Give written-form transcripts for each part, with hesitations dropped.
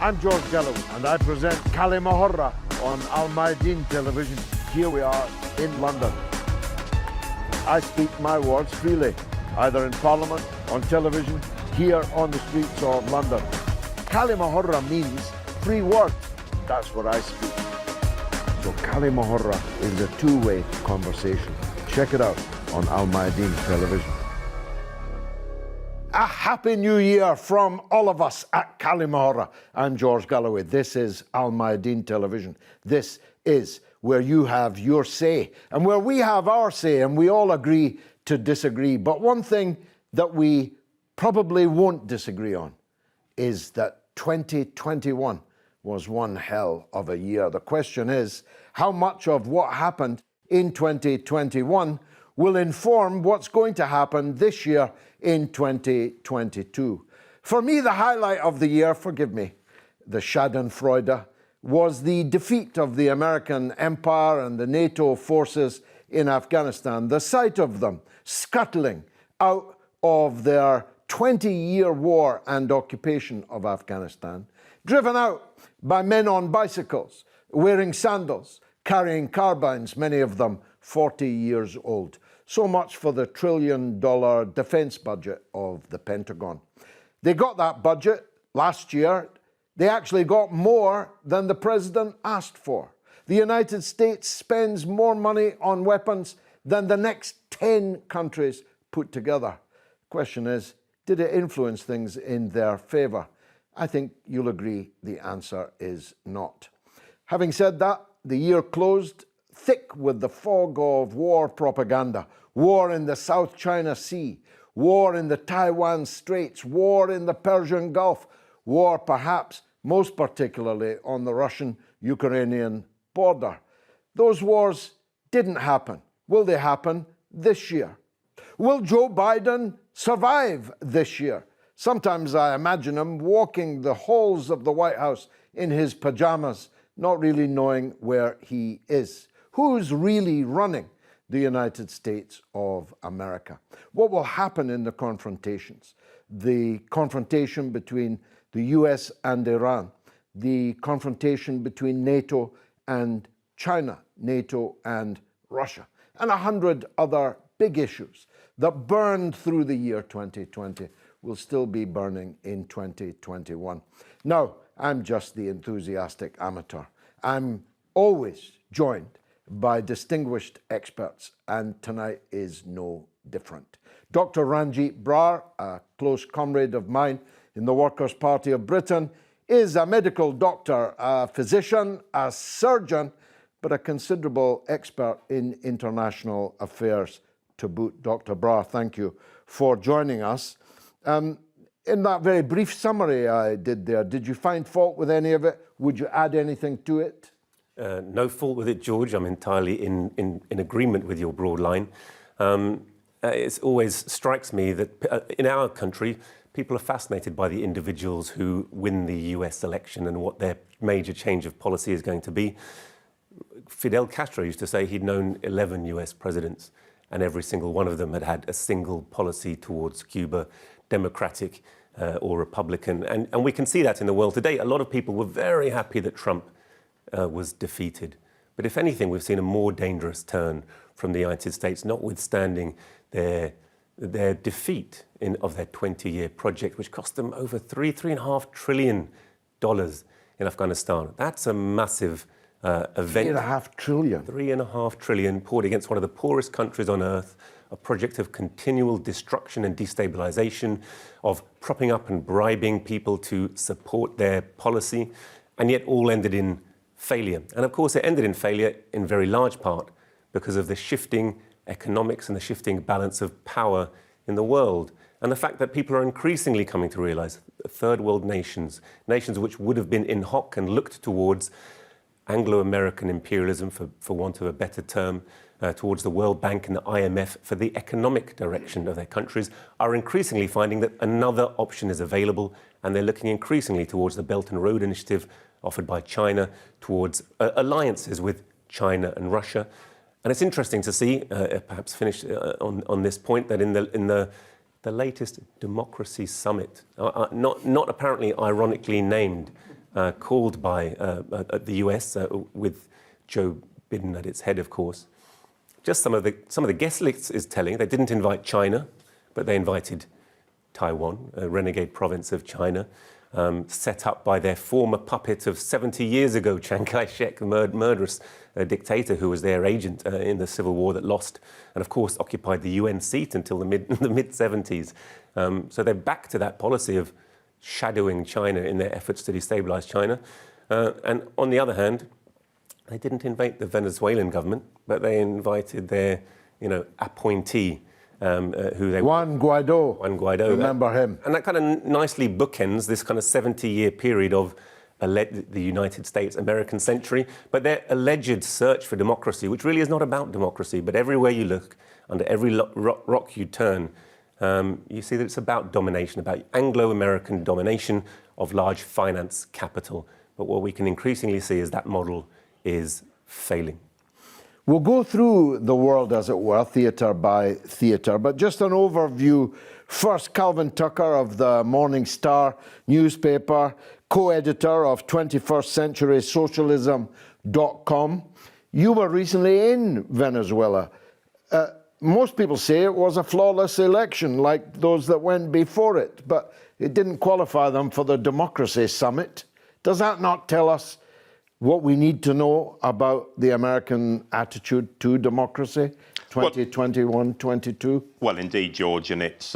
I'm George Galloway, and I present Kalimahorra on Al Mayadeen television. Here we are in London. I speak my words freely, either in Parliament, on television, here on the streets of London. Kalimahorra means free word. That's what I speak. So Kalimahorra is a two-way conversation. Check it out on Al Mayadeen television. A happy new year from all of us at Kalimahorra. I'm George Galloway. This is Al Mayadeen television. This is where you have your say and where we have our say, and we all agree to disagree. But one thing that we probably won't disagree on is that 2021 was one hell of a year. The question is, how much of what happened in 2021 will inform what's going to happen this year in 2022. For me, the highlight of the year, forgive me, the Schadenfreude, was the defeat of the American empire and the NATO forces in Afghanistan. The sight of them scuttling out of their 20-year war and occupation of Afghanistan, driven out by men on bicycles, wearing sandals, carrying carbines, many of them 40 years old. So much for the $1 trillion defense budget of the Pentagon. They got that budget last year. They actually got more than the president asked for. The United States spends more money on weapons than the next 10 countries put together. Question is, did it influence things in their favor? I think you'll agree the answer is not. Having said that, the year closed thick with the fog of war propaganda. War in the South China Sea, war in the Taiwan Straits, war in the Persian Gulf, war perhaps most particularly on the Russian-Ukrainian border. Those wars didn't happen. Will they happen this year? Will Joe Biden survive this year? Sometimes I imagine him walking the halls of the White House in his pajamas, not really knowing where he is. Who's really running the United States of America? What will happen in the confrontations? The confrontation between the US and Iran, the confrontation between NATO and China, NATO and Russia, and 100 other big issues that burned through the year 2020 will still be burning in 2021. Now, I'm just the enthusiastic amateur. I'm always joined by distinguished experts, and tonight is no different. Dr. Ranjit Brar, a close comrade of mine in the Workers' Party of Britain, is a medical doctor, a physician, a surgeon, but a considerable expert in international affairs to boot. Dr. Brar, thank you for joining us. In that very brief summary I did there, did you find fault with any of it? Would you add anything to it? No fault with it, George. I'm entirely in agreement with your broad line. It always strikes me that in our country, people are fascinated by the individuals who win the US election and what their major change of policy is going to be. Fidel Castro used to say he'd known 11 US presidents, and every single one of them had had a single policy towards Cuba, democratic or Republican. And we can see that in the world today. A lot of people were very happy that Trump was defeated. But if anything, we've seen a more dangerous turn from the United States, notwithstanding their defeat of their 20-year project, which cost them over $3.5 trillion in Afghanistan. That's a massive event. $3.5 trillion. $3.5 trillion poured against one of the poorest countries on earth, a project of continual destruction and destabilization, of propping up and bribing people to support their policy, and yet all ended in failure. And of course, it ended in failure in very large part because of the shifting economics and the shifting balance of power in the world. And the fact that people are increasingly coming to realize that third world nations, nations which would have been in hoc and looked towards Anglo-American imperialism, for want of a better term, towards the World Bank and the IMF for the economic direction of their countries, are increasingly finding that another option is available, and they're looking increasingly towards the Belt and Road Initiative offered by China, towards alliances with China and Russia. And it's interesting to see, perhaps finish on this point, that in the latest Democracy Summit, not apparently ironically named called by the US with Joe Biden at its head, of course. Just some of the guest lists is telling. They didn't invite China, but they invited Taiwan, a renegade province of China, set up by their former puppet of 70 years ago, Chiang Kai-shek, the murderous dictator who was their agent in the civil war that lost, and of course occupied the UN seat until the mid-70s. So they're back to that policy of shadowing China in their efforts to destabilize China. And on the other hand, they didn't invite the Venezuelan government, but they invited their, appointee, who they Juan Guaido. Juan Guaido. Remember him. And that kind of nicely bookends this kind of 70-year period of the United States American century, but their alleged search for democracy, which really is not about democracy, but everywhere you look, under every rock you turn, you see that it's about domination, about Anglo-American domination of large finance capital. But what we can increasingly see is that model is failing. We'll go through the world, as it were, theatre by theatre, but just an overview. First, Calvin Tucker of the Morning Star newspaper, co-editor of 21stCenturySocialism.com. You were recently in Venezuela. Most people say it was a flawless election, like those that went before it, but it didn't qualify them for the Democracy Summit. Does that not tell us what we need to know about the American attitude to democracy, 2021-22? Well, indeed, George, and it's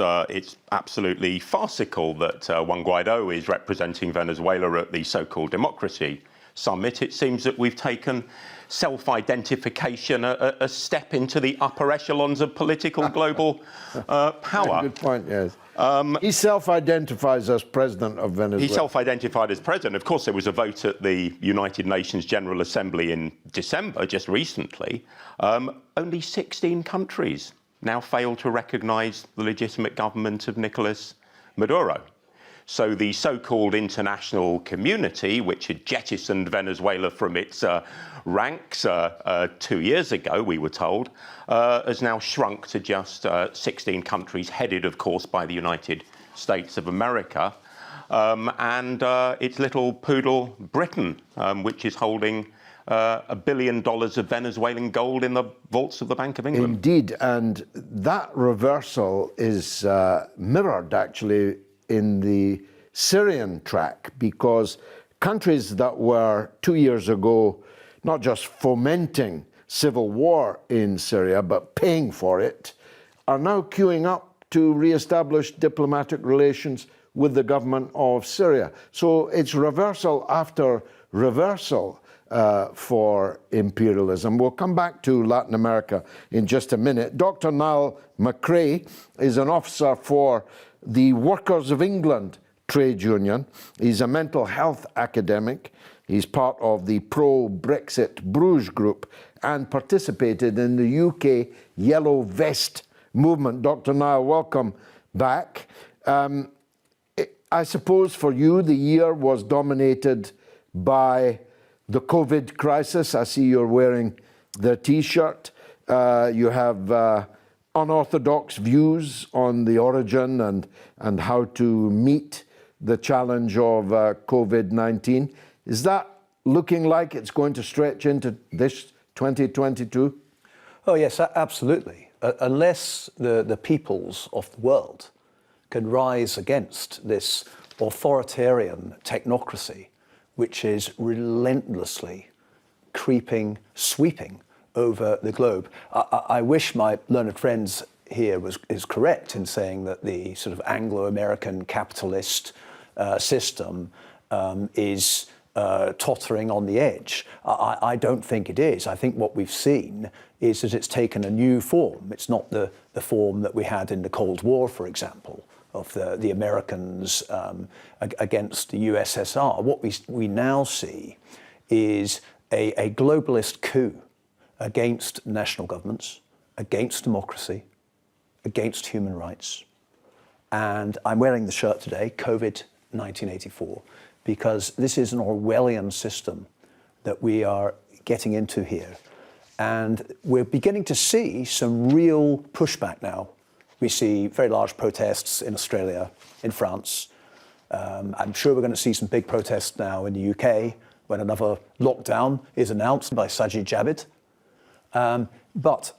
absolutely farcical that Juan Guaido is representing Venezuela at the so-called Democracy Summit. It seems that we've taken self-identification a step into the upper echelons of political global power. Good point, yes. He self-identifies as president of Venezuela. He self-identified as president. Of course, there was a vote at the United Nations General Assembly in December, just recently. Only 16 countries now fail to recognise the legitimate government of Nicolas Maduro. So the so-called international community, which had jettisoned Venezuela from its ranks 2 years ago, we were told, has now shrunk to just 16 countries, headed, of course, by the United States of America, and its little poodle, Britain, which is holding $1 billion of Venezuelan gold in the vaults of the Bank of England. Indeed, and that reversal is mirrored, actually, in the Syrian track, because countries that were 2 years ago not just fomenting civil war in Syria, but paying for it, are now queuing up to re-establish diplomatic relations with the government of Syria. So it's reversal after reversal for imperialism. We'll come back to Latin America in just a minute. Dr. Niall McRae is an officer for the Workers of England trade union. He's a mental health academic. He's part of the pro-Brexit Bruges group and participated in the UK Yellow Vest movement. Dr. Niall, welcome back. I suppose for you the year was dominated by the COVID crisis. I see you're wearing the T-shirt. You have unorthodox views on the origin and how to meet the challenge of COVID-19. Is that looking like it's going to stretch into this 2022? Oh, yes, absolutely. Unless the peoples of the world can rise against this authoritarian technocracy, which is relentlessly sweeping over the globe. I wish my learned friends here is correct in saying that the sort of Anglo-American capitalist system is tottering on the edge. I don't think it is. I think what we've seen is that it's taken a new form. It's not the form that we had in the Cold War, for example, of the Americans against the USSR. What we now see is a globalist coup against national governments, against democracy, against human rights. And I'm wearing the shirt today, COVID 1984, because this is an Orwellian system that we are getting into here. And we're beginning to see some real pushback now. We see very large protests in Australia, in France, I'm sure we're going to see some big protests now in the UK when another lockdown is announced by Sajid Javid. But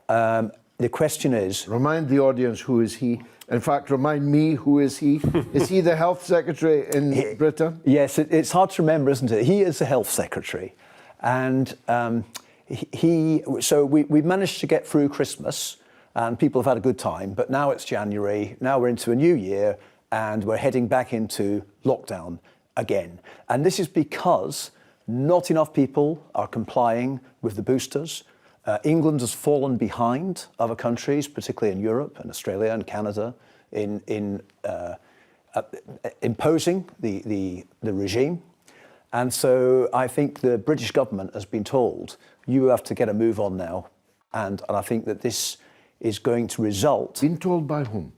the question is... Remind the audience who is he. In fact, remind me who is he. Is he the health secretary in Britain? Yes, it's hard to remember, isn't it? He is the health secretary. And so we managed to get through Christmas and people have had a good time, but now it's January, now we're into a new year and we're heading back into lockdown again. And this is because not enough people are complying with the boosters. England has fallen behind other countries, particularly in Europe and Australia and Canada, in imposing the regime. And so I think the British government has been told, you have to get a move on now. And I think that this is going to result... Been told by whom?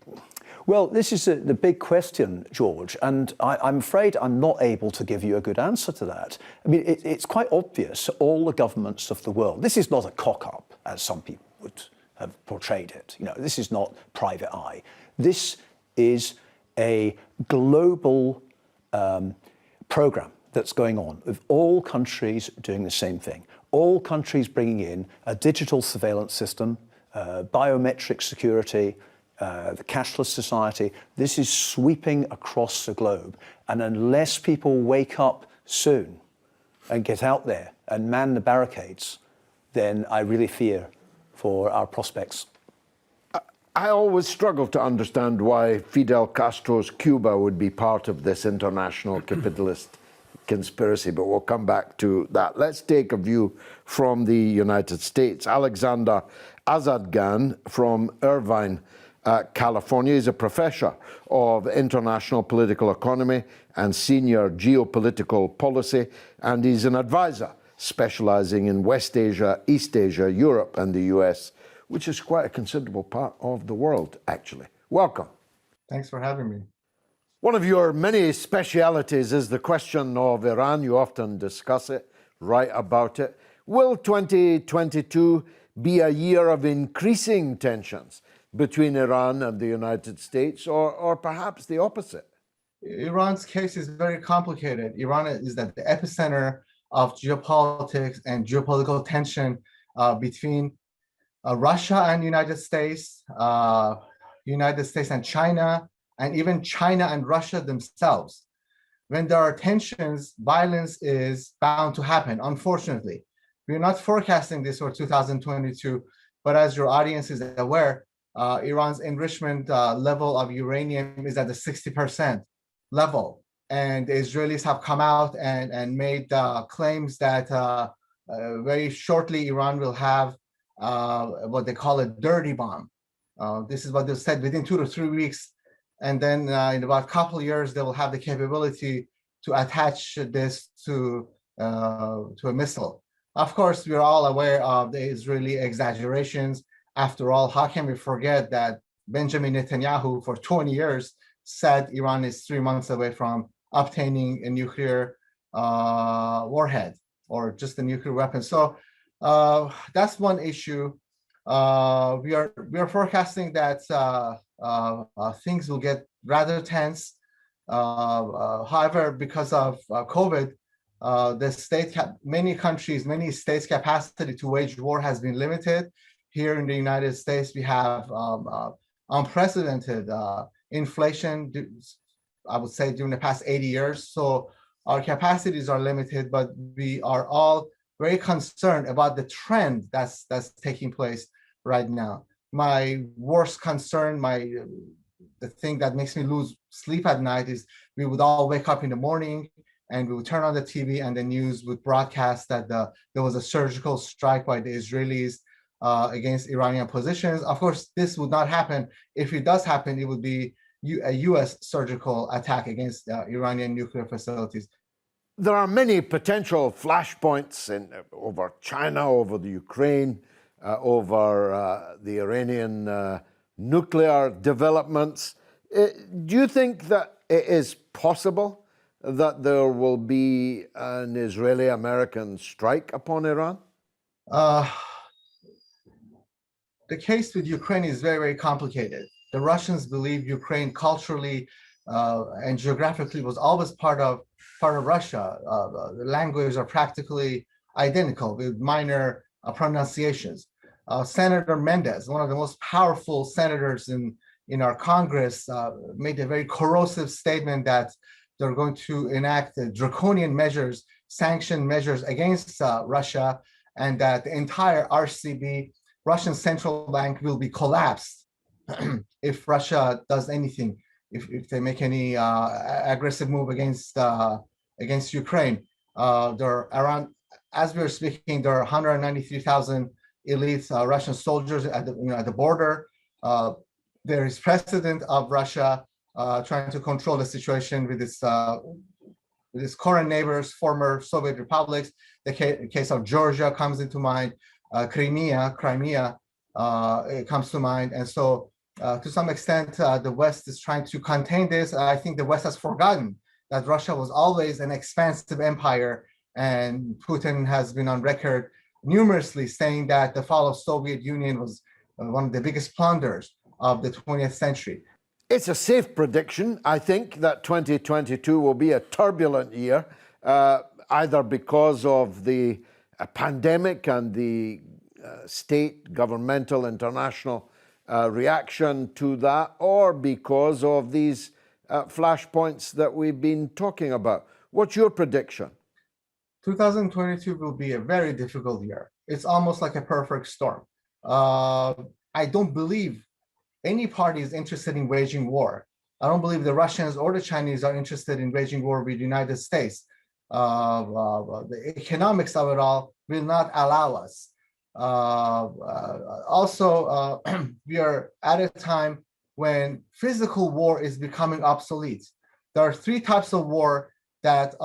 Well, this is the big question, George, and I'm afraid I'm not able to give you a good answer to that. I mean, it's quite obvious, all the governments of the world, this is not a cock-up, as some people would have portrayed it. You know, this is not private eye. This is a global program that's going on, with all countries doing the same thing. All countries bringing in a digital surveillance system, biometric security, the cashless society. This is sweeping across the globe. And unless people wake up soon and get out there and man the barricades, then I really fear for our prospects. I always struggle to understand why Fidel Castro's Cuba would be part of this international capitalist conspiracy, but we'll come back to that. Let's take a view from the United States. Alexander Azadgan from Irvine, California. He's a professor of international political economy and senior geopolitical policy, and he's an advisor specializing in West Asia, East Asia, Europe, and the US, which is quite a considerable part of the world, actually. Welcome. Thanks for having me. One of your many specialities is the question of Iran. You often discuss it, write about it. Will 2022 be a year of increasing tensions between Iran and the United States, or perhaps the opposite? Iran's case is very complicated. Iran is at the epicenter of geopolitics and geopolitical tension between Russia and United States and China, and even China and Russia themselves. When there are tensions, violence is bound to happen, unfortunately. We're not forecasting this for 2022, but as your audience is aware, Iran's enrichment level of uranium is at the 60% level. And the Israelis have come out and made claims that very shortly Iran will have what they call a dirty bomb. This is what they said, within 2 to 3 weeks. And then in about a couple of years, they will have the capability to attach this to a missile. Of course, we're all aware of the Israeli exaggerations. After all, how can we forget that Benjamin Netanyahu for 20 years said Iran is 3 months away from obtaining a nuclear warhead or just a nuclear weapon. So that's one issue. We are forecasting that things will get rather tense. However, because of COVID, many states' capacity to wage war has been limited. Here in the United States, we have unprecedented inflation, I would say, during the past 80 years. So our capacities are limited, but we are all very concerned about the trend that's taking place right now. My worst concern, the thing that makes me lose sleep at night is we would all wake up in the morning and we would turn on the TV and the news would broadcast that there was a surgical strike by the Israelis against Iranian positions. Of course, this would not happen. If it does happen, it would be a US surgical attack against Iranian nuclear facilities. There are many potential flashpoints over China, over the Ukraine, over the Iranian nuclear developments. Do you think that it is possible that there will be an Israeli-American strike upon Iran? The case with Ukraine is very, very complicated. The Russians believe Ukraine culturally and geographically was always part of Russia. The languages are practically identical with minor pronunciations. Senator Mendez, one of the most powerful senators in our Congress, made a very corrosive statement that they're going to enact draconian measures, sanction measures against Russia, and that the entire RCB, Russian Central Bank, will be collapsed if Russia does anything, if they make any aggressive move against Ukraine. There are around, as we are speaking, there are 193,000 elite Russian soldiers at the border. There is precedent of Russia trying to control the situation with its current neighbors, former Soviet republics. The case of Georgia comes into mind. Crimea comes to mind. And so to some extent, the West is trying to contain this. I think the West has forgotten that Russia was always an expansive empire, and Putin has been on record numerously saying that the fall of Soviet Union was one of the biggest plunders of the 20th century. It's a safe prediction, I think, that 2022 will be a turbulent year, either because of the pandemic and the state, governmental, international reaction to that, or because of these flashpoints that we've been talking about. What's your prediction? 2022 will be a very difficult year. It's almost like a perfect storm. I don't believe any party is interested in waging war. I don't believe the Russians or the Chinese are interested in waging war with the United States. The economics of it all will not allow us. Also, we are at a time when physical war is becoming obsolete. There are three types of war that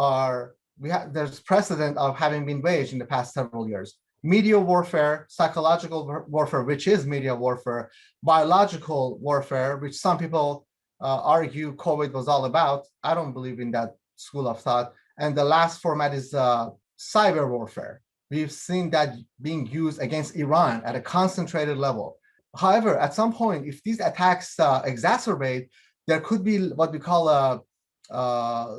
there's precedent of having been waged in the past several years. Media warfare, psychological warfare, which is media warfare, biological warfare, which some people argue COVID was all about. I don't believe in that school of thought. And the last format is cyber warfare. We've seen that being used against Iran at a concentrated level. However, at some point, if these attacks exacerbate, there could be what we call a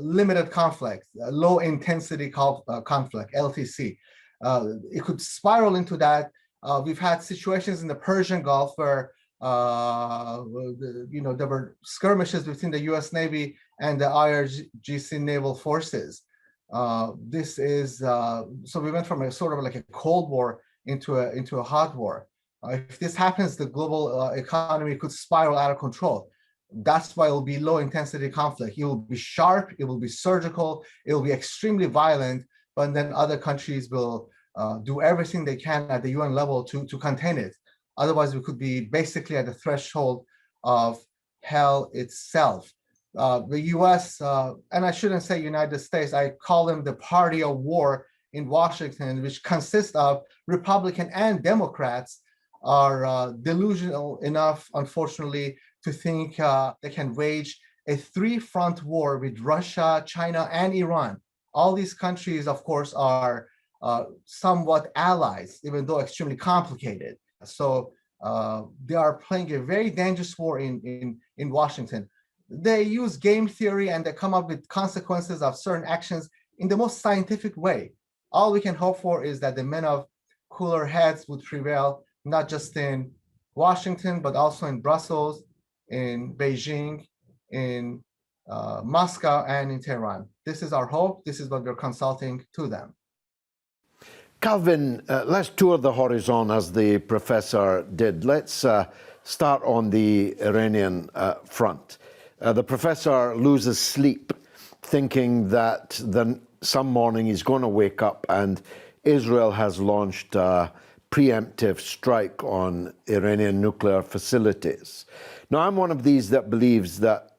limited conflict, low intensity conflict, LTC. It could spiral into that. We've had situations in the Persian Gulf where there were skirmishes between the U.S. Navy and the IRGC naval forces. This is so we went from a sort of like a Cold War into a hot war. If this happens, the global economy could spiral out of control. That's why it will be low intensity conflict. It will be sharp, it will be surgical, it will be extremely violent, but then other countries will do everything they can at the UN level to contain it. Otherwise, we could be basically at the threshold of hell itself. The US, and I shouldn't say United States, I call them the party of war in Washington, which consists of Republican and Democrats, are delusional enough, unfortunately, to think they can wage a three-front war with Russia, China, and Iran. All these countries, of course, are somewhat allies, even though extremely complicated. So they are playing a very dangerous war in Washington. They use game theory and they come up with consequences of certain actions in the most scientific way. All we can hope for is that the men of cooler heads would prevail, not just in Washington, but also in Brussels, in Beijing, in Moscow, and in Tehran. This is our hope. This is what we're consulting to them. Calvin, let's tour the horizon as the professor did. Let's start on the Iranian front. The professor loses sleep thinking that some morning he's going to wake up and Israel has launched a preemptive strike on Iranian nuclear facilities. Now, I'm one of these that believes that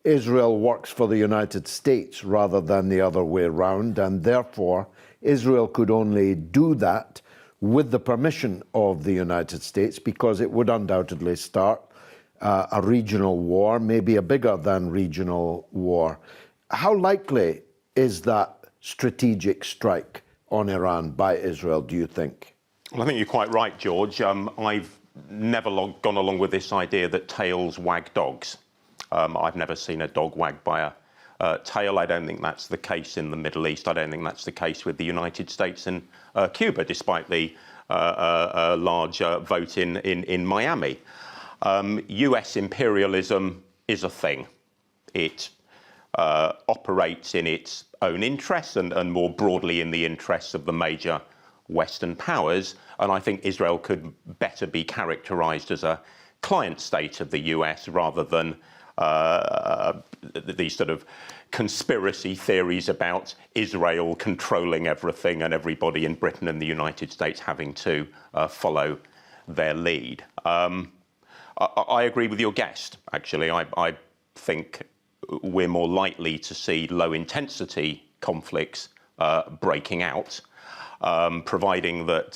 Israel works for the United States rather than the other way around, and therefore Israel could only do that with the permission of the United States, because it would undoubtedly start a regional war, maybe a bigger than regional war. How likely is that strategic strike on Iran by Israel, do you think? Well, I think you're quite right, George. I've never gone along with this idea that tails wag dogs. I've never seen a dog wagged by a tail. I don't think that's the case in the Middle East. I don't think that's the case with the United States and Cuba, despite the large vote in Miami. US imperialism is a thing. It operates in its own interests and more broadly in the interests of the major Western powers. And I think Israel could better be characterized as a client state of the US rather than these sort of conspiracy theories about Israel controlling everything and everybody in Britain and the United States having to follow their lead. I agree with your guest, actually. I think we're more likely to see low-intensity conflicts breaking out, providing that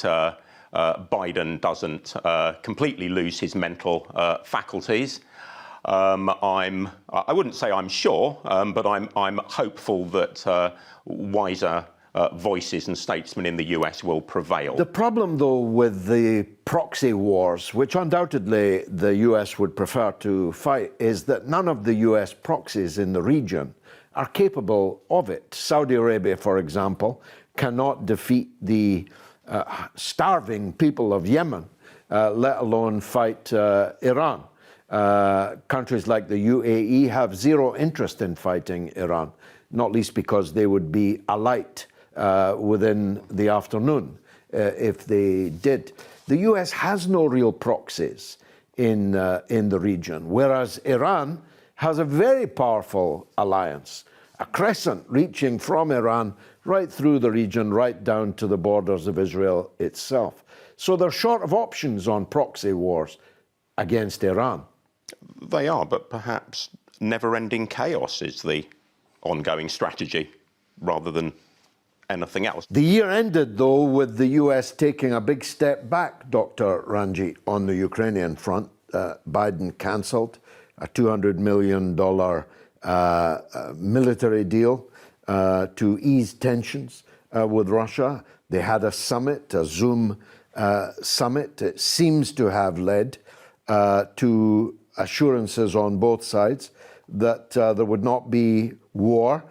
Biden doesn't completely lose his mental faculties. I wouldn't say I'm sure, but I'm hopeful that wiser voices and statesmen in the US will prevail. The problem, though, with the proxy wars, which undoubtedly the US would prefer to fight, is that none of the US proxies in the region are capable of it. Saudi Arabia, for example, cannot defeat the starving people of Yemen, let alone fight Iran. Countries like the UAE have zero interest in fighting Iran, not least because they would be alight within the afternoon if they did. The US has no real proxies in the region, whereas Iran has a very powerful alliance, a crescent reaching from Iran right through the region, right down to the borders of Israel itself. So they're short of options on proxy wars against Iran. They are, but perhaps never-ending chaos is the ongoing strategy rather than anything else. The year ended, though, with the US taking a big step back, Dr. Ranjit, on the Ukrainian front. Biden cancelled a $200 million military deal to ease tensions with Russia. They had a summit, a Zoom summit. It seems to have led to assurances on both sides that there would not be war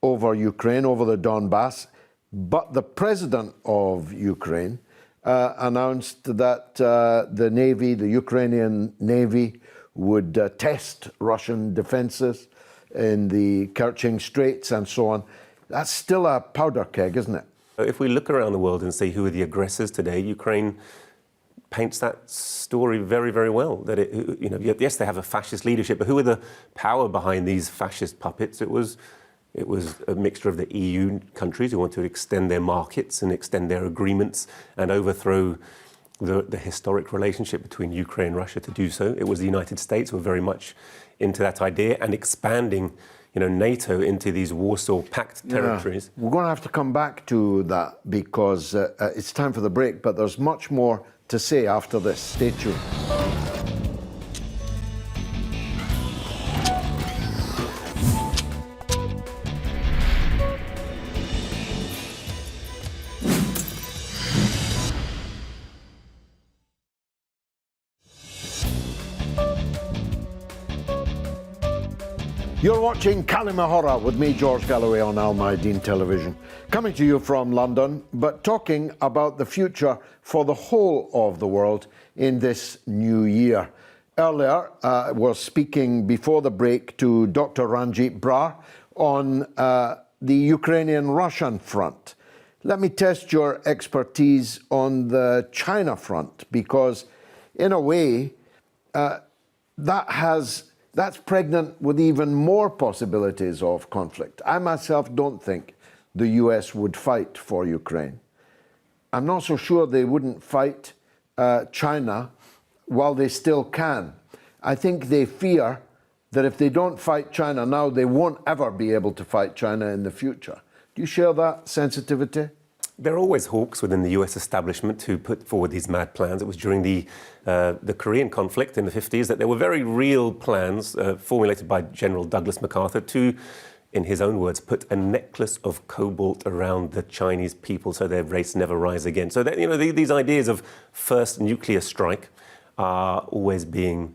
over Ukraine, over the Donbass. But the president of Ukraine announced that the Navy, the Ukrainian Navy, would test Russian defenses in the Kerch Straits and so on. That's still a powder keg, isn't it? If we look around the world and see who are the aggressors today, Ukraine paints that story very, very well. That yes, they have a fascist leadership, but who are the power behind these fascist puppets? It was a mixture of the EU countries who want to extend their markets and extend their agreements and overthrow the historic relationship between Ukraine and Russia to do so. It was the United States who were very much into that idea and expanding NATO into these Warsaw Pact territories. Yeah. We're going to have to come back to that because it's time for the break, but there's much more to say after this. Stay tuned. You're watching Kalimahora with me, George Galloway, on Al Mayadeen Television. Coming to you from London, but talking about the future for the whole of the world in this new year. Earlier, was speaking before the break to Dr. Ranjit Brar on the Ukrainian-Russian front. Let me test your expertise on the China front, because in a way, that's pregnant with even more possibilities of conflict. I myself don't think the US would fight for Ukraine. I'm not so sure they wouldn't fight China while they still can. I think they fear that if they don't fight China now, they won't ever be able to fight China in the future. Do you share that sensitivity? There are always hawks within the US establishment who put forward these mad plans. It was during the Korean conflict in the 50s that there were very real plans formulated by General Douglas MacArthur to, in his own words, put a necklace of cobalt around the Chinese people so their race never rise again. So that, these ideas of first nuclear strike are always being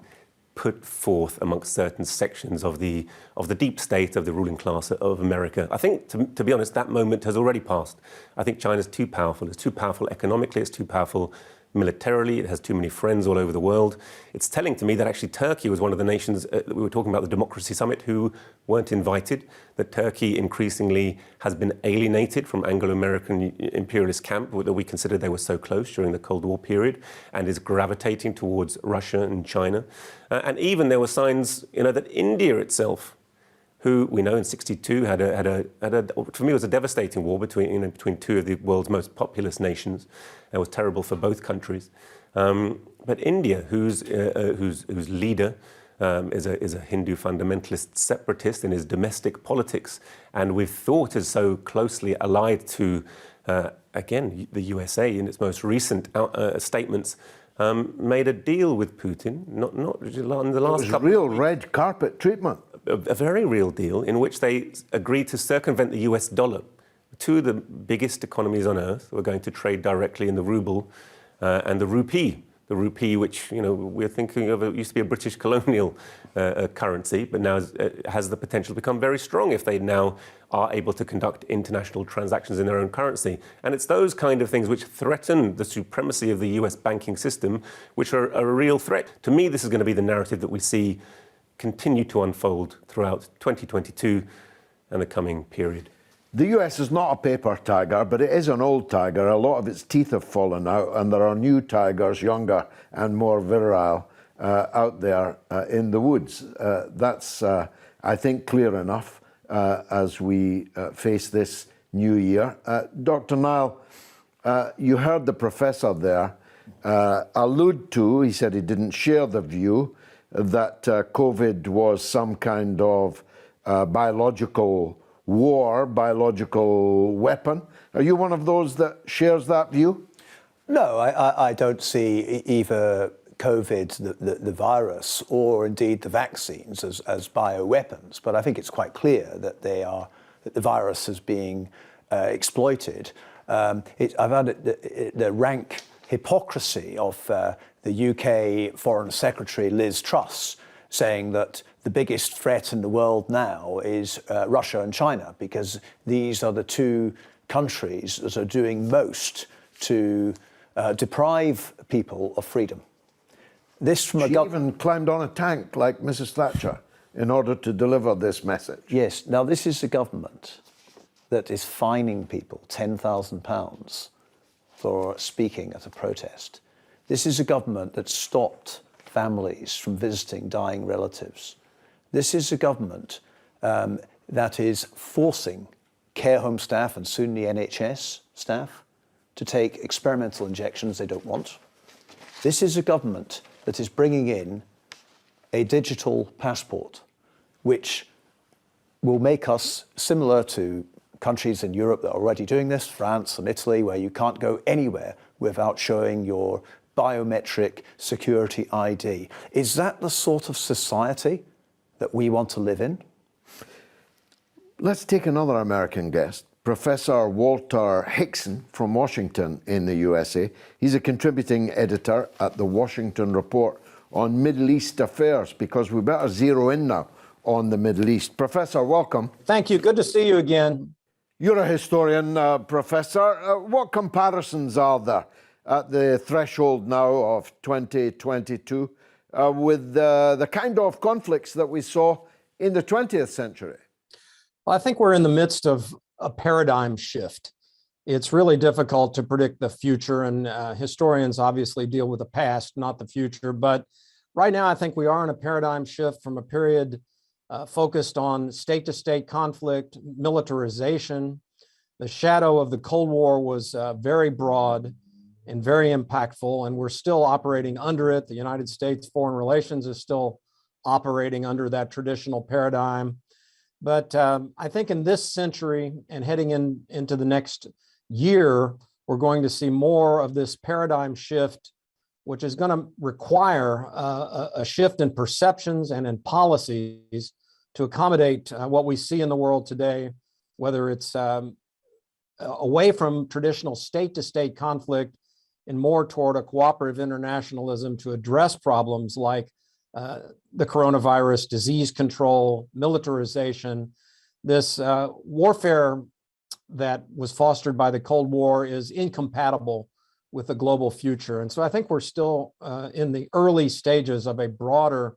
put forth amongst certain sections of the deep state, of the ruling class of America. I think, to be honest, that moment has already passed. I think China's too powerful. It's too powerful economically. It's too powerful militarily. It has too many friends all over the world. It's telling to me that actually Turkey was one of the nations that we were talking about, the Democracy Summit, who weren't invited, that Turkey increasingly has been alienated from Anglo-American imperialist camp, that we considered they were so close during the Cold War period, and is gravitating towards Russia and China. And even there were signs, that India itself, who we know in '62 had a for me it was a devastating war between two of the world's most populous nations. It was terrible for both countries. But India, whose leader is a Hindu fundamentalist separatist in his domestic politics, and we've thought is so closely allied to again the USA in its most recent statements. Made a deal with Putin, not in the last couple real of weeks. red carpet treatment. A very real deal in which they agreed to circumvent the US dollar. Two of the biggest economies on earth were going to trade directly in the ruble and the rupee. The rupee, which we're thinking of, it used to be a British colonial currency, but now has the potential to become very strong if they now are able to conduct international transactions in their own currency. And it's those kind of things which threaten the supremacy of the US banking system, which are a real threat. To me, this is going to be the narrative that we see continue to unfold throughout 2022 and the coming period. The US is not a paper tiger, but it is an old tiger. A lot of its teeth have fallen out, and there are new tigers, younger and more virile, out there in the woods. That's, I think, clear enough as we face this new year. Dr. Nile, you heard the professor there allude to, he said he didn't share the view, that COVID was some kind of biological war, biological weapon. Are you one of those that shares that view? No, I don't see either COVID, the virus, or indeed the vaccines as bioweapons. But I think it's quite clear that that the virus is being exploited. I've had the rank hypocrisy of the UK Foreign Secretary Liz Truss saying that the biggest threat in the world now is Russia and China, because these are the two countries that are doing most to deprive people of freedom. This from She even climbed on a tank like Mrs. Thatcher in order to deliver this message. Yes. Now, this is a government that is fining people £10,000 for speaking at a protest. This is a government that stopped families from visiting dying relatives. This is a government that is forcing care home staff and soon the NHS staff to take experimental injections they don't want. This is a government that is bringing in a digital passport, which will make us similar to countries in Europe that are already doing this, France and Italy, where you can't go anywhere without showing your biometric security ID. Is that the sort of society that we want to live in? Let's take another American guest, Professor Walter Hixon from Washington in the USA. He's a contributing editor at the Washington Report on Middle East affairs, because we better zero in now on the Middle East. Professor, welcome. Thank you. Good to see you again. You're a historian, Professor. What comparisons are there at the threshold now of 2022 with the kind of conflicts that we saw in the 20th century? Well, I think we're in the midst of a paradigm shift. It's really difficult to predict the future, and historians obviously deal with the past, not the future. But right now, I think we are in a paradigm shift from a period focused on state-to-state conflict, militarization. The shadow of the Cold War was very broad and very impactful, and we're still operating under it. The United States foreign relations is still operating under that traditional paradigm. But I think in this century and heading into the next year, we're going to see more of this paradigm shift, which is going to require a shift in perceptions and in policies to accommodate what we see in the world today, whether it's away from traditional state-to-state conflict and more toward a cooperative internationalism to address problems like the coronavirus, disease control, militarization. This warfare that was fostered by the Cold War is incompatible with the global future. And so I think we're still in the early stages of a broader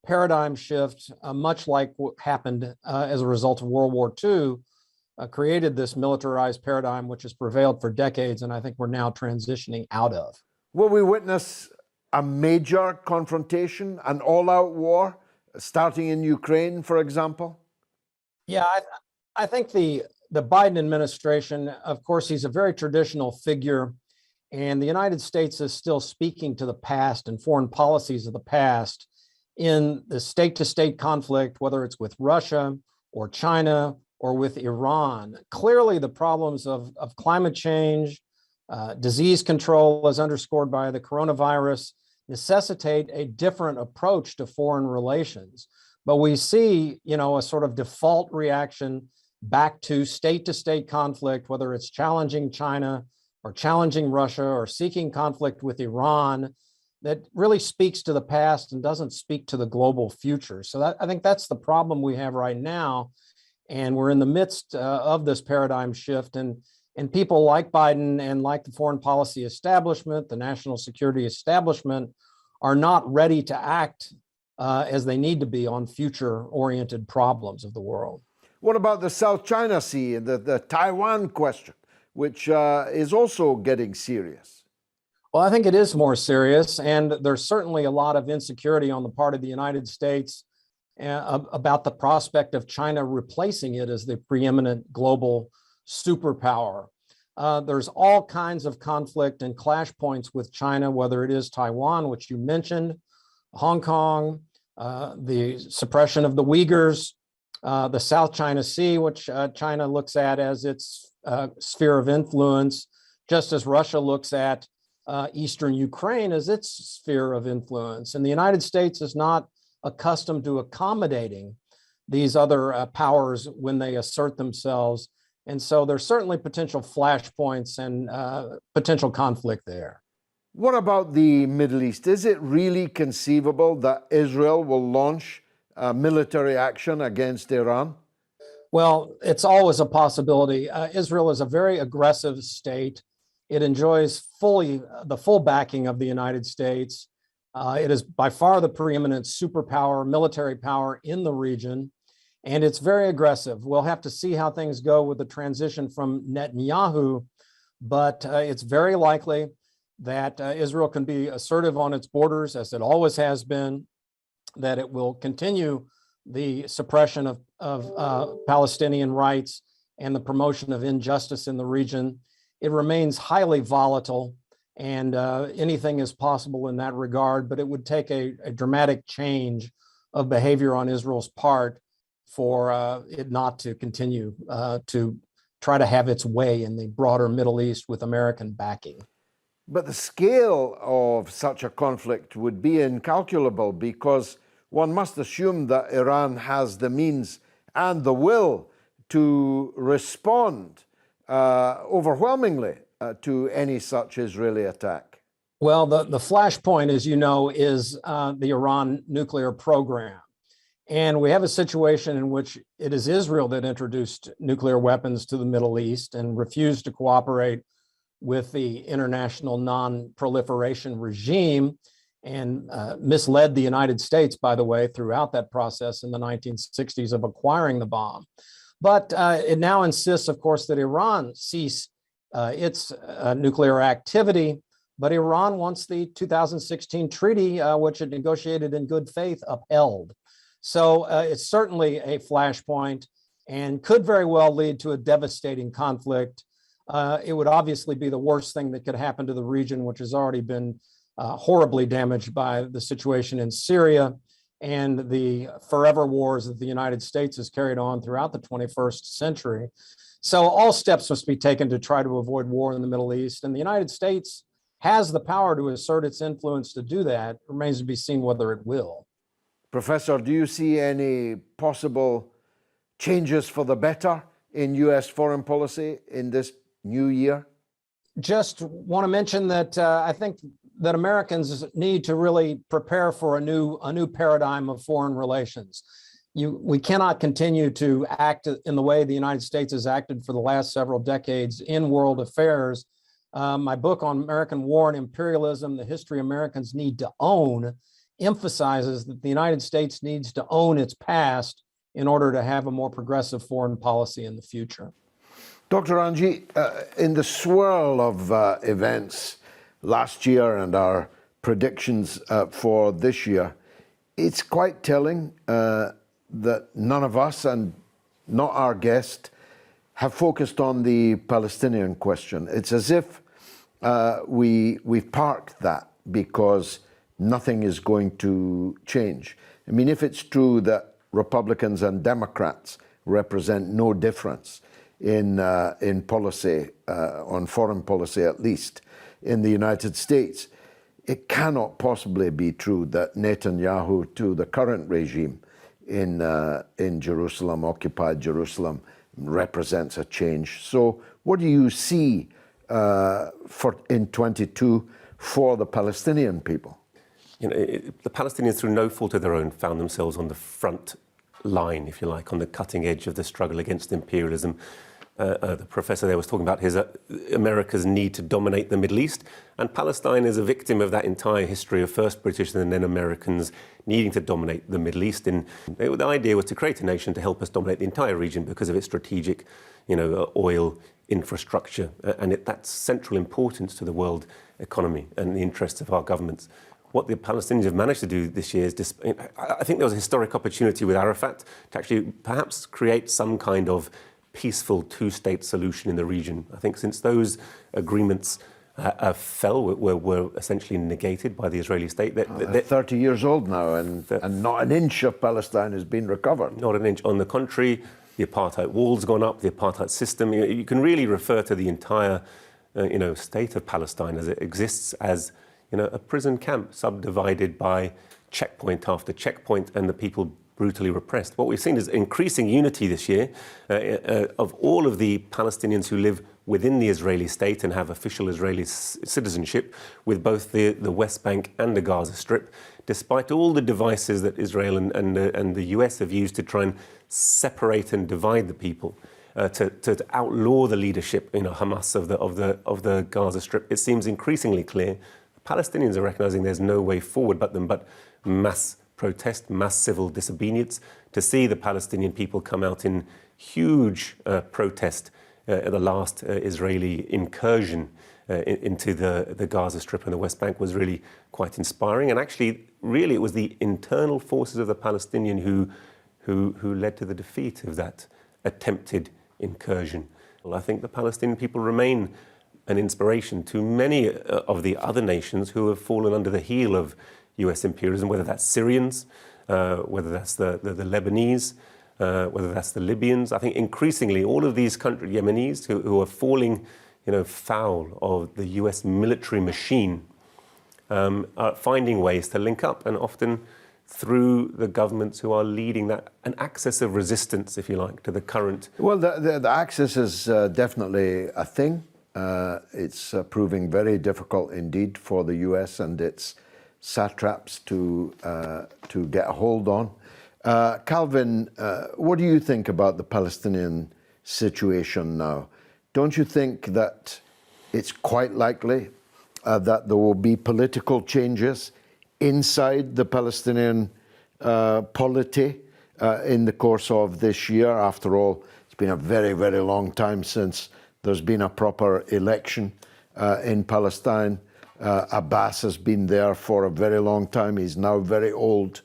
paradigm shift, much like what happened as a result of World War II, created this militarized paradigm, which has prevailed for decades, and I think we're now transitioning out of. Will we witness a major confrontation, an all-out war, starting in Ukraine, for example? Yeah, I think the Biden administration, of course, he's a very traditional figure, and the United States is still speaking to the past and foreign policies of the past in the state-to-state conflict, whether it's with Russia or China or with Iran. Clearly, the problems of climate change, disease control, as underscored by the coronavirus, necessitate a different approach to foreign relations. But we see, a sort of default reaction back to state-to-state conflict, whether it's challenging China or challenging Russia or seeking conflict with Iran, that really speaks to the past and doesn't speak to the global future. So I think that's the problem we have right now. And we're in the midst of this paradigm shift. And people like Biden and like the foreign policy establishment, the national security establishment, are not ready to act as they need to be on future-oriented problems of the world. What about the South China Sea and the Taiwan question, which is also getting serious? Well, I think it is more serious, and there's certainly a lot of insecurity on the part of the United States about the prospect of China replacing it as the preeminent global superpower. There's all kinds of conflict and clash points with China, whether it is Taiwan, which you mentioned, Hong Kong, the suppression of the Uyghurs, the South China Sea, which China looks at as its sphere of influence, just as Russia looks at Eastern Ukraine as its sphere of influence. And the United States is not accustomed to accommodating these other powers when they assert themselves. And so there's certainly potential flashpoints and potential conflict there. What about the Middle East? Is it really conceivable that Israel will launch military action against Iran? Well, it's always a possibility. Israel is a very aggressive state. It enjoys the full backing of the United States. It is by far the preeminent superpower, military power in the region, and it's very aggressive. We'll have to see how things go with the transition from Netanyahu, but it's very likely that Israel can be assertive on its borders, as it always has been, that it will continue the suppression of Palestinian rights and the promotion of injustice in the region. It remains highly volatile, and anything is possible in that regard, but it would take a dramatic change of behavior on Israel's part for it not to continue to try to have its way in the broader Middle East with American backing. But the scale of such a conflict would be incalculable, because one must assume that Iran has the means and the will to respond overwhelmingly to any such Israeli attack. Well, the flashpoint, as you know, is the Iran nuclear program. And we have a situation in which it is Israel that introduced nuclear weapons to the Middle East and refused to cooperate with the international non-proliferation regime, and misled the United States, by the way, throughout that process in the 1960s of acquiring the bomb. But it now insists, of course, that Iran cease its nuclear activity, but Iran wants the 2016 treaty, which it negotiated in good faith, upheld. So it's certainly a flashpoint and could very well lead to a devastating conflict. It would obviously be the worst thing that could happen to the region, which has already been horribly damaged by the situation in Syria and the forever wars that the United States has carried on throughout the 21st century. So all steps must be taken to try to avoid war in the Middle East. And the United States has the power to assert its influence to do that. It remains to be seen whether it will. Professor, do you see any possible changes for the better in U.S. foreign policy in this new year? Just want to mention that I think that Americans need to really prepare for a new paradigm of foreign relations. We cannot continue to act in the way the United States has acted for the last several decades in world affairs. My book on American war and imperialism, The History Americans Need to Own, emphasizes that the United States needs to own its past in order to have a more progressive foreign policy in the future. Dr. Anji, in the swirl of events last year and our predictions for this year, it's quite telling that none of us, and not our guest, have focused on the Palestinian question. It's as if we've parked that because nothing is going to change. I mean, if it's true that Republicans and Democrats represent no difference in policy, on foreign policy at least, in the United States, it cannot possibly be true that Netanyahu, to the current regime in Jerusalem, occupied Jerusalem, represents a change. So what do you see in 22 for the Palestinian people? You know, the Palestinians, through no fault of their own, found themselves on the front line, if you like, on the cutting edge of the struggle against imperialism. The professor there was talking about America's need to dominate the Middle East, and Palestine is a victim of that entire history of first British and then Americans needing to dominate the Middle East. And the idea was to create a nation to help us dominate the entire region because of its strategic, oil infrastructure and that's central importance to the world economy and the interests of our governments. What the Palestinians have managed to do this year is, I think there was a historic opportunity with Arafat to actually perhaps create some kind of peaceful two-state solution in the region. I think since those agreements were essentially negated by the Israeli state. They're 30 years old now, and not an inch of Palestine has been recovered. Not an inch. On the contrary, the apartheid wall's gone up, the apartheid system. You can really refer to the entire state of Palestine as it exists as a prison camp subdivided by checkpoint after checkpoint, and the people brutally repressed. What we've seen is increasing unity this year of all of the Palestinians who live within the Israeli state and have official Israeli citizenship with both the West Bank and the Gaza Strip, despite all the devices that Israel and the US have used to try and separate and divide the people, to outlaw the leadership, Hamas of the Gaza Strip. It seems increasingly clear Palestinians are recognizing there's no way forward but mass protest, mass civil disobedience. To see the Palestinian people come out in huge protest at the last Israeli incursion into the Gaza Strip and the West Bank was really quite inspiring. And actually, really, it was the internal forces of the Palestinian who led to the defeat of that attempted incursion. Well, I think the Palestinian people remain an inspiration to many of the other nations who have fallen under the heel of US imperialism, whether that's Syrians, whether that's the Lebanese, whether that's the Libyans. I think increasingly all of these countries, Yemenis, who are falling foul of the US military machine, are finding ways to link up, and often through the governments who are leading an axis of resistance, if you like, to the current. Well, the axis is definitely a thing. It's proving very difficult indeed for the US and its satraps to get a hold on. Calvin, what do you think about the Palestinian situation now? Don't you think that it's quite likely that there will be political changes inside the Palestinian polity in the course of this year? After all, it's been a very, very long time since there's been a proper election in Palestine. Abbas has been there for a very long time. He's now very old.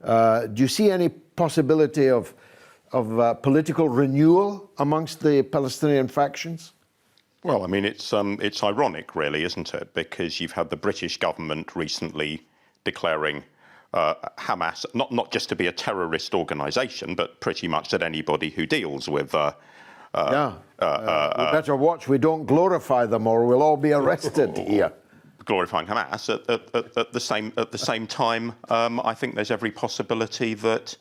Do you see any possibility of political renewal amongst the Palestinian factions? Well, I mean, it's ironic, really, isn't it? Because you've had the British government recently declaring Hamas not just to be a terrorist organisation, but pretty much that anybody who deals with we better watch we don't glorify them, or we'll all be arrested here. Glorifying Hamas. At the same time, I think there's every possibility that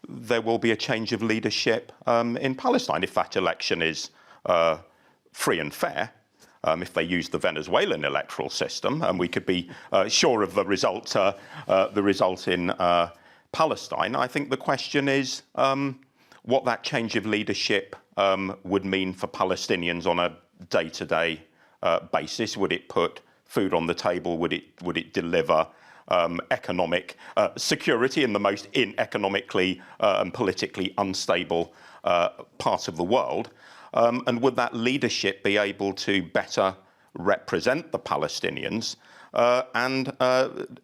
there will be a change of leadership in Palestine if that election is free and fair. if they used the Venezuelan electoral system, and we could be sure of the result in Palestine. I think the question is what that change of leadership would mean for Palestinians on a day-to-day basis. Would it put food on the table? Would it deliver economic security in the most economically and politically unstable part of the world? And would that leadership be able to better represent the Palestinians and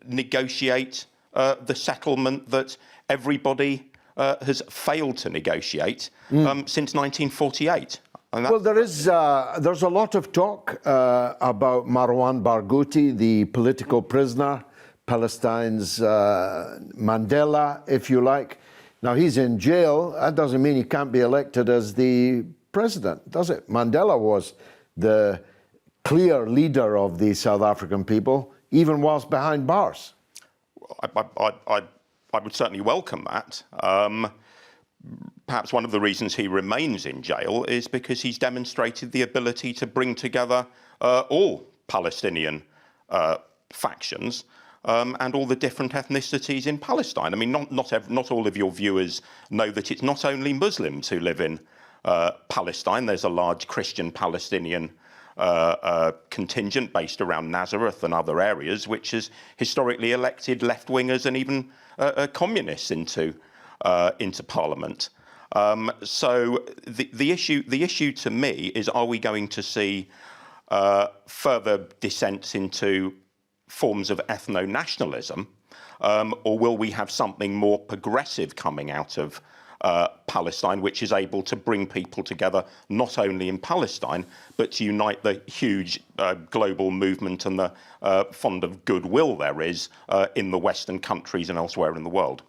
negotiate the settlement that everybody has failed to negotiate since 1948? Well, there's a lot of talk about Marwan Barghouti, the political prisoner, Palestine's Mandela, if you like. Now, he's in jail. That doesn't mean he can't be elected as the president, does it? Mandela was the clear leader of the South African people, even whilst behind bars. I would certainly welcome that. Perhaps one of the reasons he remains in jail is because he's demonstrated the ability to bring together all Palestinian factions and all the different ethnicities in Palestine. I mean, not all of your viewers know that it's not only Muslims who live in Palestine. There's a large Christian Palestinian contingent based around Nazareth and other areas, which has historically elected left-wingers and even communists into Parliament. So the issue to me is: are we going to see further descents into forms of ethno-nationalism, or will we have something more progressive coming out of Palestine, which is able to bring people together not only in Palestine, but to unite the huge global movement and the fund of goodwill there is in the Western countries and elsewhere in the world?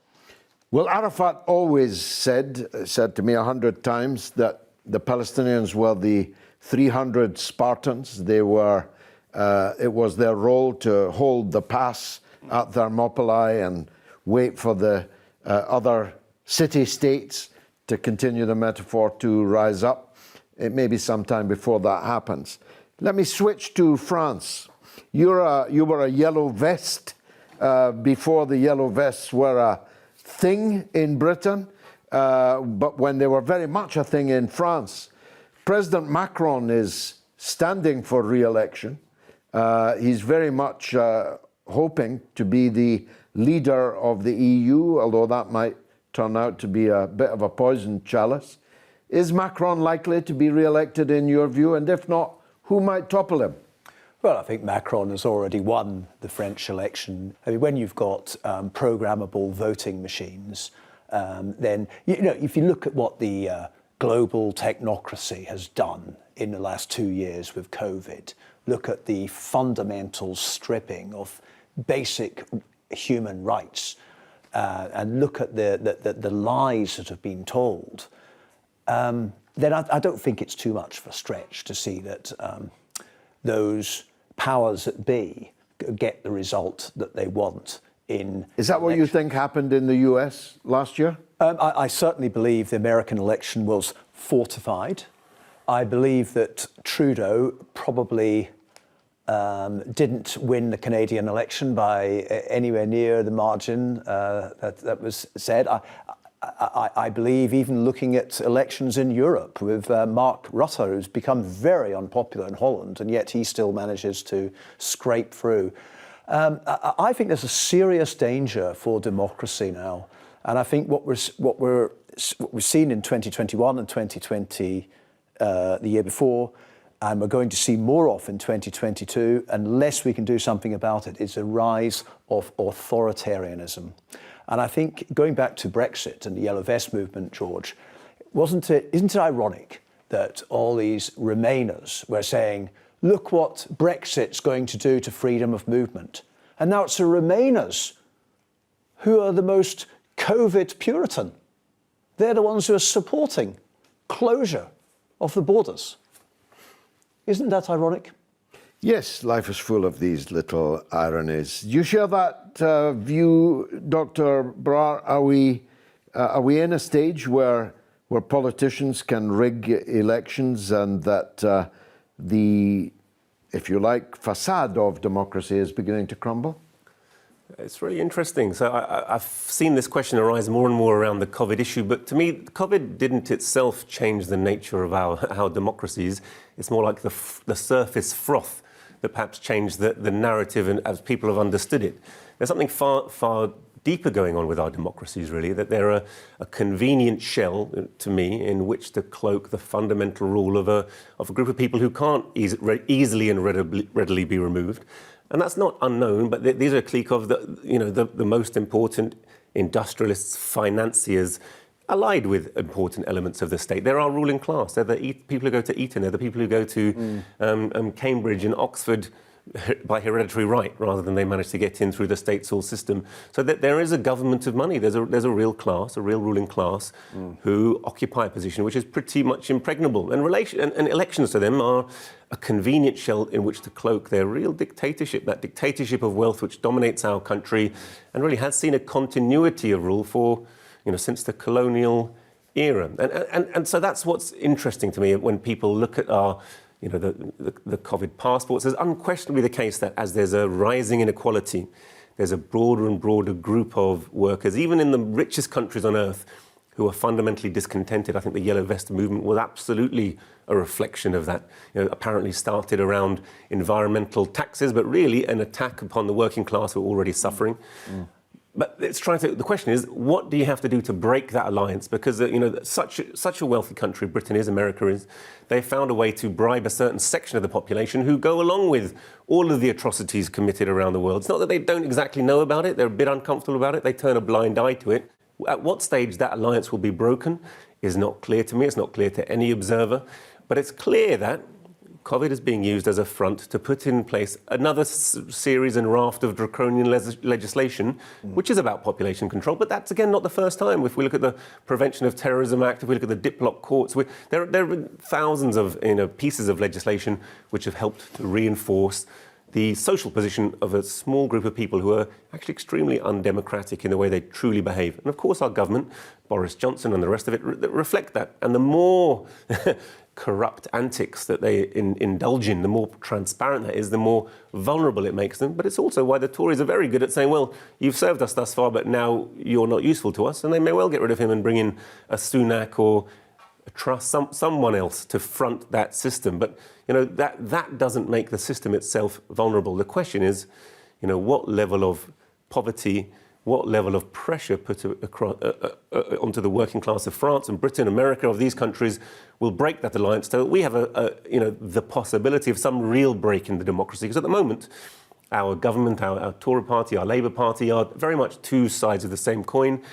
Well, Arafat always said to me 100 times that the Palestinians were the 300 Spartans. They were, it was their role to hold the pass at Thermopylae and wait for the other city-states, to continue the metaphor, to rise up. It may be sometime before that happens. Let me switch to France. You were a yellow vest before the yellow vests were a thing in Britain, but when they were very much a thing in France. President Macron is standing for re-election. He's very much hoping to be the leader of the EU, although that might turn out to be a bit of a poisoned chalice. Is Macron likely to be re-elected in your view? And if not, who might topple him? Well, I think Macron has already won the French election. I mean, when you've got programmable voting machines, then, you know, if you look at what the global technocracy has done in the last 2 years with COVID, look at the fundamental stripping of basic human rights, and look at the lies that have been told, then I don't think it's too much of a stretch to see that those powers that be get the result that they want in. Is that what you think happened in the US last year? I certainly believe the American election was fortified. I believe that Trudeau probably didn't win the Canadian election by anywhere near the margin that was said. I believe, even looking at elections in Europe with Mark Rutte, who's become very unpopular in Holland, and yet he still manages to scrape through. I think there's a serious danger for democracy now, and I think what we've seen in 2021 and 2020, the year before, and we're going to see more of in 2022, unless we can do something about it, is a rise of authoritarianism. And I think, going back to Brexit and the Yellow Vest movement, George, isn't it ironic that all these Remainers were saying, look what Brexit's going to do to freedom of movement. And now it's the Remainers who are the most COVID Puritan. They're the ones who are supporting closure of the borders. Isn't that ironic? Yes, life is full of these little ironies. Do you share that view, Dr. Brar? Are we in a stage where politicians can rig elections, and that the if you like, facade of democracy is beginning to crumble? It's really interesting. So I've seen this question arise more and more around the COVID issue, but to me, COVID didn't itself change the nature of our democracies. It's more like the surface froth that perhaps changed the narrative and as people have understood it. There's something far deeper going on with our democracies, really, that they're a convenient shell, to me, in which to cloak the fundamental rule of a group of people who can't easily and readily be removed. And that's not unknown, but these are a clique of the most important industrialists, financiers, allied with important elements of the state. They're our ruling class. They're the people who go to Eton. They're the people who go to Cambridge and Oxford by hereditary right, rather than they manage to get in through the state-source system. So that there is a government of money. There's a real class, a real ruling class, who occupy a position which is pretty much impregnable. And elections to them are a convenient shell in which to cloak their real dictatorship, that dictatorship of wealth which dominates our country and really has seen a continuity of rule for, since the colonial era. And so that's what's interesting to me when people look at our the COVID passports. It's unquestionably the case that as there's a rising inequality, there's a broader and broader group of workers, even in the richest countries on earth, who are fundamentally discontented. I think the Yellow Vest movement was absolutely a reflection of that. Apparently started around environmental taxes, but really an attack upon the working class who are already suffering. But the question is, what do you have to do to break that alliance? Because such a wealthy country, Britain is, America is, they found a way to bribe a certain section of the population who go along with all of the atrocities committed around the world. It's not that they don't exactly know about it, they're a bit uncomfortable about it, they turn a blind eye to it. At what stage that alliance will be broken is not clear to me, it's not clear to any observer, but it's clear that COVID is being used as a front to put in place another series and raft of draconian legislation, which is about population control. But that's, again, not the first time. If we look at the Prevention of Terrorism Act, if we look at the Diplock courts, there have been thousands of pieces of legislation which have helped to reinforce the social position of a small group of people who are actually extremely undemocratic in the way they truly behave. And of course our government, Boris Johnson and the rest of it, reflect that. And the more corrupt antics that they indulge in, the more transparent that is, the more vulnerable it makes them. But it's also why the Tories are very good at saying, well, you've served us thus far, but now you're not useful to us. And they may well get rid of him and bring in a Sunak or a Truss, someone else to front that system. But that doesn't make the system itself vulnerable. The question is, what level of poverty, what level of pressure put across, onto the working class of France and Britain, America, of these countries will break that alliance so that we have the possibility of some real break in the democracy. Because at the moment, our government, our Tory party, our Labour Party are very much two sides of the same coin.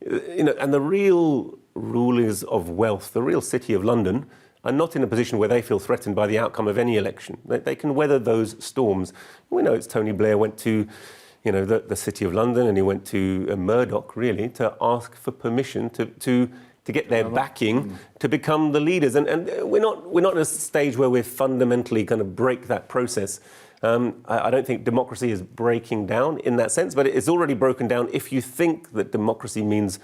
And the real rulers of wealth, the real city of London, are not in a position where they feel threatened by the outcome of any election. They can weather those storms. We know it's Tony Blair went to the City of London, and he went to Murdoch, really, to ask for permission to get their backing to become the leaders. And we're not at a stage where we're fundamentally going to break that process. I don't think democracy is breaking down in that sense, but it's already broken down. If you think that democracy means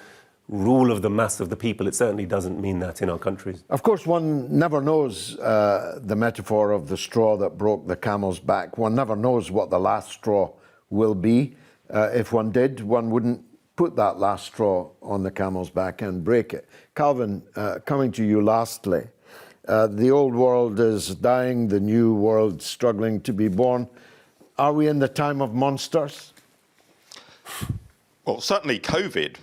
rule of the mass of the people, it certainly doesn't mean that in our countries. Of course, one never knows the metaphor of the straw that broke the camel's back. One never knows what the last straw will be. If one did, one wouldn't put that last straw on the camel's back and break it. Calvin, coming to you lastly, the old world is dying, the new world struggling to be born. Are we in the time of monsters? Well, certainly COVID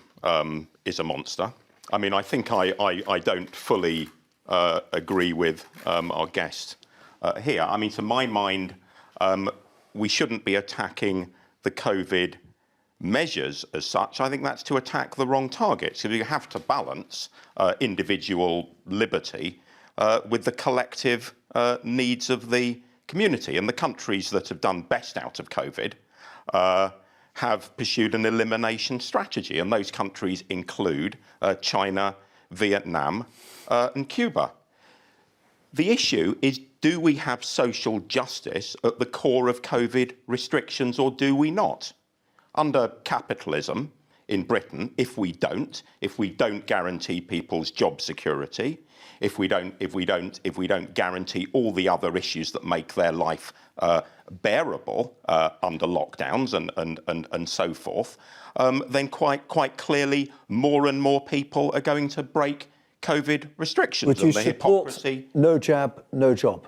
is a monster. I mean, I think I don't fully agree with our guest here. I mean, to my mind, we shouldn't be attacking the COVID measures as such. I think that's to attack the wrong targets. So you have to balance individual liberty with the collective needs of the community. And the countries that have done best out of COVID have pursued an elimination strategy. And those countries include China, Vietnam, and Cuba. The issue is, do we have social justice at the core of COVID restrictions, or do we not? Under capitalism, in Britain if we don't guarantee people's job security, if we don't guarantee all the other issues that make their life bearable under lockdowns and so forth, then quite clearly more and more people are going to break COVID restrictions. Would you and the support hypocrisy. no jab, no job?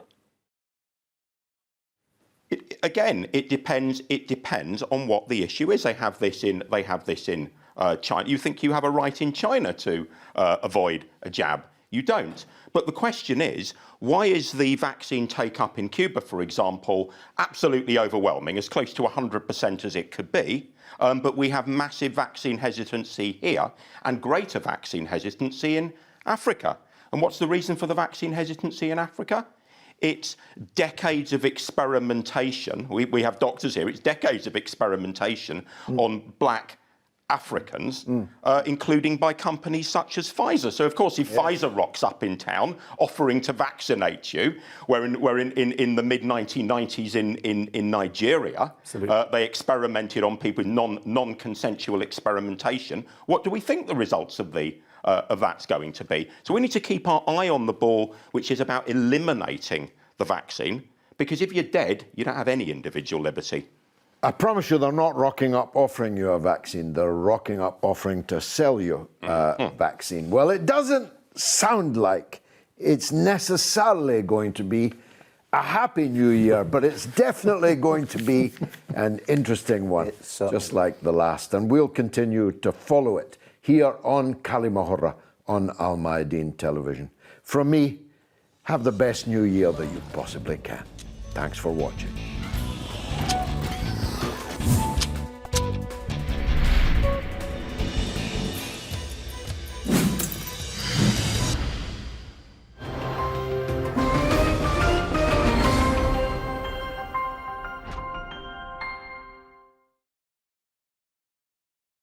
It depends on what the issue is. They have this in China. You think you have a right in China to avoid a jab? You don't. But the question is, why is the vaccine take-up in Cuba, for example, absolutely overwhelming, as close to 100% as it could be, but we have massive vaccine hesitancy here and greater vaccine hesitancy in Africa? And what's the reason for the vaccine hesitancy in Africa? It's decades of experimentation. We have doctors here. It's decades of experimentation on black Africans, including by companies such as Pfizer. So, of course, if Pfizer rocks up in town offering to vaccinate you, where in the mid-1990s in Nigeria, they experimented on people with non-consensual experimentation, what do we think the results of that's going to be? So we need to keep our eye on the ball, which is about eliminating the vaccine, because if you're dead, you don't have any individual liberty. I promise you they're not rocking up offering you a vaccine. They're rocking up offering to sell you a vaccine. Well, it doesn't sound like it's necessarily going to be a happy new year, but it's definitely going to be an interesting one, just like the last. And we'll continue to follow it here on Kalimahora on Al Mayadeen Television. From me, have the best new year that you possibly can. Thanks for watching.